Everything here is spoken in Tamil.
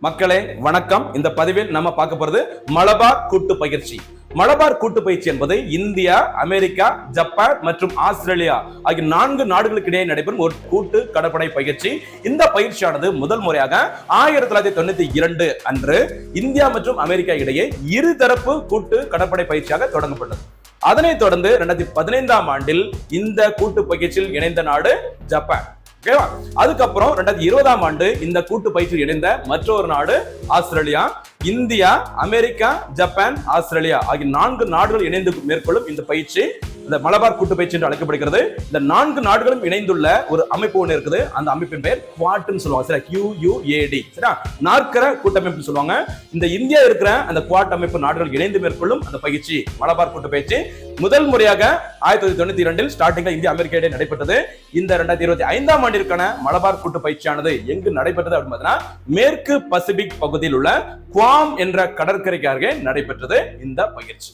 மக்களே வணக்கம். இந்த பதிவில் நம்ம பார்க்க போறது மலபார் கூட்டு பயிற்சி. மலபார் கூட்டு பயிற்சி என்பது இந்தியா, அமெரிக்கா, ஜப்பான் மற்றும் ஆஸ்திரேலியா ஆகிய 4 நாடுகளுக்கு இடையே நடைபெறும் ஒரு கூட்டு கடற்படை பயிற்சி. இந்த பயிற்சியானது முதல் முறையாக 1992 அன்று இந்தியா மற்றும் அமெரிக்கா இடையே இருதரப்பு கூட்டு கடற்படை பயிற்சியாக தொடங்கப்பட்டது. அதனைத் தொடர்ந்து 2015ஆம் ஆண்டில் இந்த கூட்டு பயிற்சியில் இணைந்த நாடு ஜப்பான். அதுக்கப்புறம் 2020ஆம் ஆண்டு இந்த கூட்டு பயிற்சியில் இணைந்த மற்றொரு நாடு Australia. India, America, Japan, Australia ஆகிய 4 நாடுகள் இணைந்து மேற்கொள்ளும் இந்த பயிற்சி இந்த மலபார் கூட்டு பயிற்சி என்று அழைக்கப்படுகிறது. இந்த 4 நாடுகளும் இணைந்துள்ள ஒரு அமைப்பு ஒன்று இருக்குது. அந்த அமைப்பின் பெயர் குவாட்னு சொல்லுவாங்க. சரி, QUAD. சரியா, நாற்கர கூட்டமைப்பு சொல்லுவாங்க. இந்த இந்தியா இருக்கிற அந்த குவாட் அமைப்பு நாடுகள் இணைந்து மேற்கொள்ளும் அந்த பயிற்சி மலபார் கூட்டு பயிற்சி முதல் முறையாக 1992 ஸ்டார்டிங்ல இந்தியா அமெரிக்கா இடையே நடைபெற்றது. இந்த 2025ஆம் ஆண்டிற்கான மலபார் கூட்டு பயிற்சியானது எங்கு நடைபெற்றது அப்படின்னு பார்த்தீங்கன்னா மேற்கு பசிபிக் பகுதியில் உள்ள குவாம் என்ற கடற்கரைக்கு அருகே நடைபெற்றது இந்த பயிற்சி.